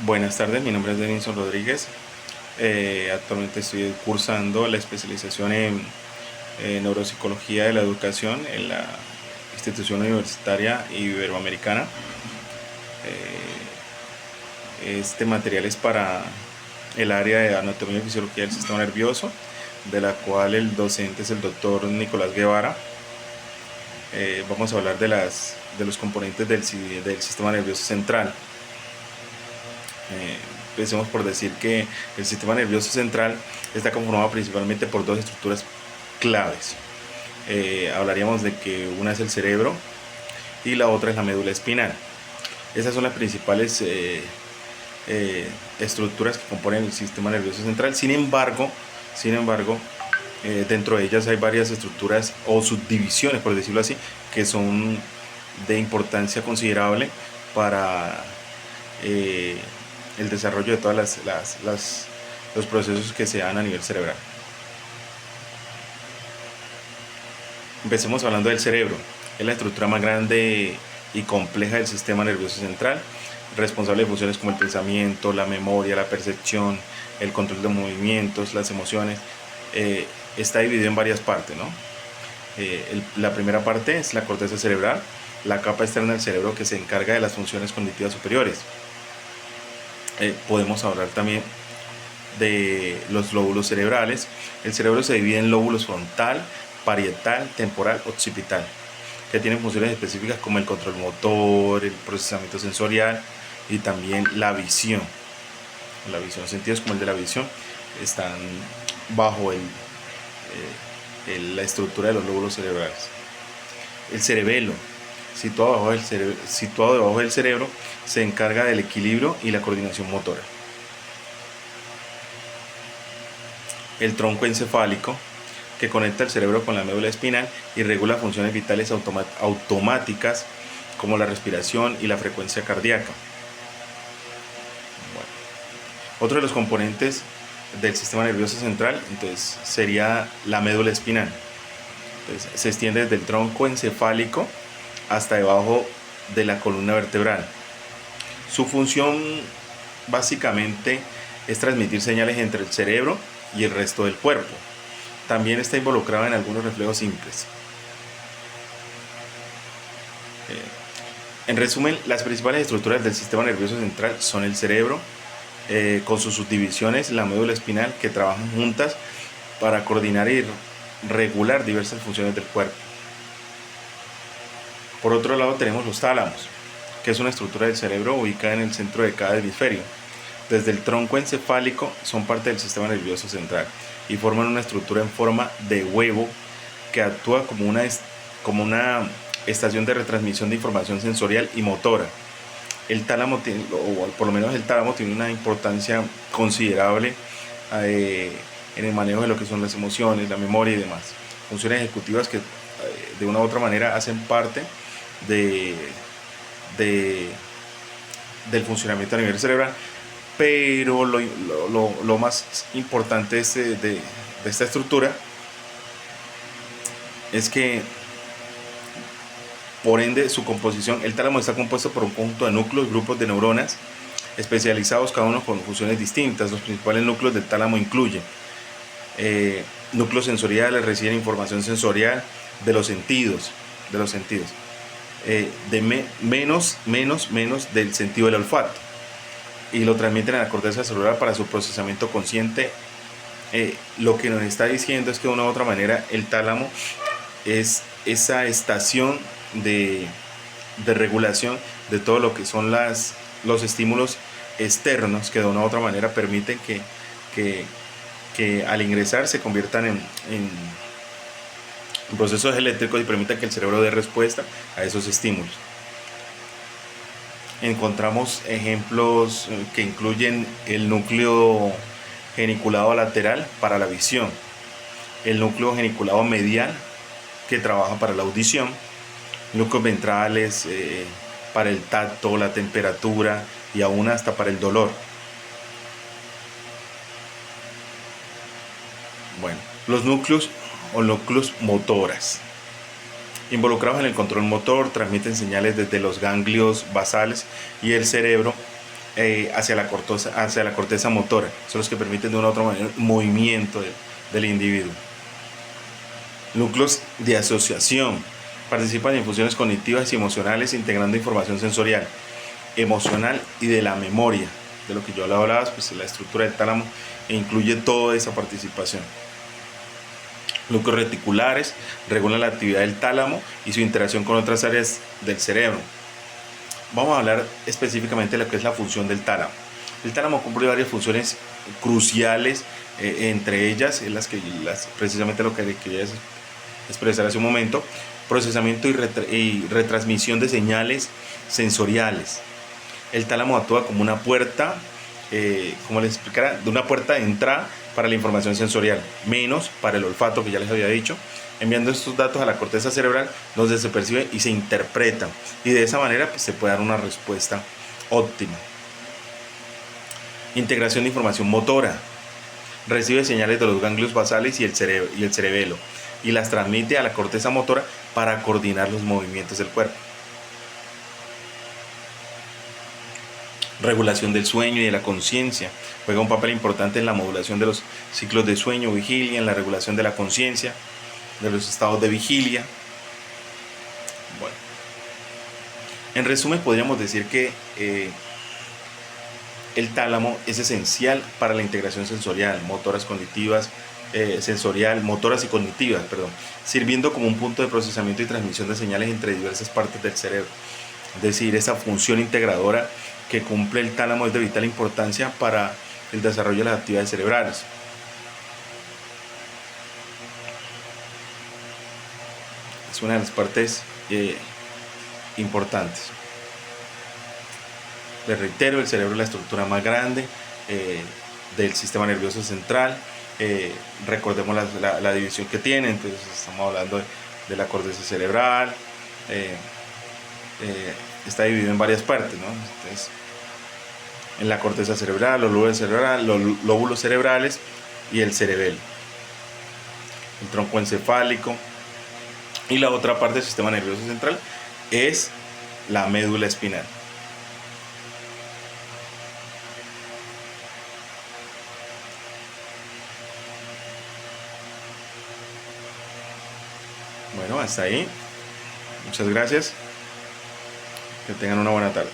Buenas tardes, mi nombre es Denison Rodríguez. Actualmente estoy cursando la especialización en neuropsicología de la educación en la institución universitaria iberoamericana. Este material es para el área de anatomía y fisiología del sistema nervioso, de la cual el docente es el doctor Nicolás Guevara. Vamos a hablar de los componentes del sistema nervioso central. Empecemos por decir que el sistema nervioso central está conformado principalmente por dos estructuras claves. Hablaríamos de que una es el cerebro y la otra es la médula espinal. Esas son las principales estructuras que componen el sistema nervioso central. Sin embargo, dentro de ellas hay varias estructuras o subdivisiones, por decirlo así, que son de importancia considerable para el desarrollo de todos los procesos que se dan a nivel cerebral. Empecemos hablando del cerebro. Es la estructura más grande y compleja del sistema nervioso central, responsable de funciones como el pensamiento, la memoria, la percepción, el control de movimientos, las emociones. Está dividido en varias partes, ¿no? La primera parte es la corteza cerebral, la capa externa del cerebro que se encarga de las funciones cognitivas superiores. Podemos hablar también de los lóbulos cerebrales. El cerebro se divide en lóbulos frontal, parietal, temporal, occipital, que tienen funciones específicas como el control motor, el procesamiento sensorial y también la visión. Sentidos como el de la visión están bajo la estructura de los lóbulos cerebrales. El cerebelo, situado debajo del cerebro, se encarga del equilibrio y la coordinación motora. El tronco encefálico, que conecta el cerebro con la médula espinal y regula funciones vitales automáticas como la respiración y la frecuencia cardíaca. Bueno. Otro de los componentes del sistema nervioso central entonces sería la médula espinal. Entonces, se extiende desde el tronco encefálico hasta debajo de la columna vertebral. Su función básicamente es transmitir señales entre el cerebro y el resto del cuerpo. También está involucrado en algunos reflejos simples. En resumen, las principales estructuras del sistema nervioso central son el cerebro, con sus subdivisiones, la médula espinal, que trabajan juntas para coordinar y regular diversas funciones del cuerpo. Por otro lado tenemos los tálamos, que es una estructura del cerebro ubicada en el centro de cada hemisferio. Desde el tronco encefálico son parte del sistema nervioso central y forman una estructura en forma de huevo que actúa como una estación de retransmisión de información sensorial y motora. El tálamo tiene, o por lo menos el tálamo tiene una importancia considerable en el manejo de lo que son las emociones, la memoria y demás. Funciones ejecutivas que de una u otra manera hacen parte del funcionamiento a nivel cerebral. Pero lo más importante de esta estructura es que, por ende, su composición, el tálamo está compuesto por un conjunto de núcleos, grupos de neuronas especializados, cada uno con funciones distintas. Los principales núcleos del tálamo incluyen núcleos sensoriales, reciben información sensorial de los sentidos, menos del sentido del olfato, y lo transmiten a la corteza cerebral para su procesamiento consciente. Lo que nos está diciendo es que de una u otra manera el tálamo es esa estación de regulación de todo lo que son los estímulos externos, que de una u otra manera permiten que al ingresar se conviertan en procesos eléctricos y permitan que el cerebro dé respuesta a esos estímulos. Encontramos ejemplos que incluyen el núcleo geniculado lateral para la visión, el núcleo geniculado medial que trabaja para la audición, núcleos ventrales para el tacto, la temperatura y aún hasta para el dolor. Bueno, los núcleos motoras, involucrados en el control motor, transmiten señales desde los ganglios basales y el cerebro hacia la corteza motora. Son los que permiten de una u otra manera el movimiento del individuo. Núcleos de asociación. Participan en funciones cognitivas y emocionales integrando información sensorial, emocional y de la memoria. De lo que yo hablaba, pues la estructura del tálamo incluye toda esa participación. Núcleos reticulares regulan la actividad del tálamo y su interacción con otras áreas del cerebro. Vamos a hablar específicamente de lo que es la función del tálamo. El tálamo cumple varias funciones cruciales, entre ellas precisamente lo que quería expresar hace un momento: procesamiento y retransmisión de señales sensoriales. El tálamo actúa como una puerta, como les explicará, de una puerta de entrada para la información sensorial, menos para el olfato, que ya les había dicho, enviando estos datos a la corteza cerebral, donde se percibe y se interpreta, y de esa manera pues, se puede dar una respuesta óptima. Integración de información motora. Recibe señales de los ganglios basales y el cerebelo, y las transmite a la corteza motora para coordinar los movimientos del cuerpo. Regulación del sueño y de la conciencia. Juega un papel importante en la modulación de los ciclos de sueño, vigilia, en la regulación de la conciencia, de los estados de vigilia. Bueno, en resumen podríamos decir que el tálamo es esencial para la integración sensorial, motoras y cognitivas, sirviendo como un punto de procesamiento y transmisión de señales entre diversas partes del cerebro. Es decir, esa función integradora que cumple el tálamo es de vital importancia para el desarrollo de las actividades cerebrales. Es una de las partes importantes. Les reitero, el cerebro es la estructura más grande del sistema nervioso central. Recordemos la división que tiene. Entonces estamos hablando de la corteza cerebral. Está dividido en varias partes, ¿no? Entonces, en la corteza cerebral, los lóbulos cerebrales y el cerebelo, el tronco encefálico, y la otra parte del sistema nervioso central es la médula espinal. Bueno, hasta ahí. Muchas gracias. Que tengan una buena tarde.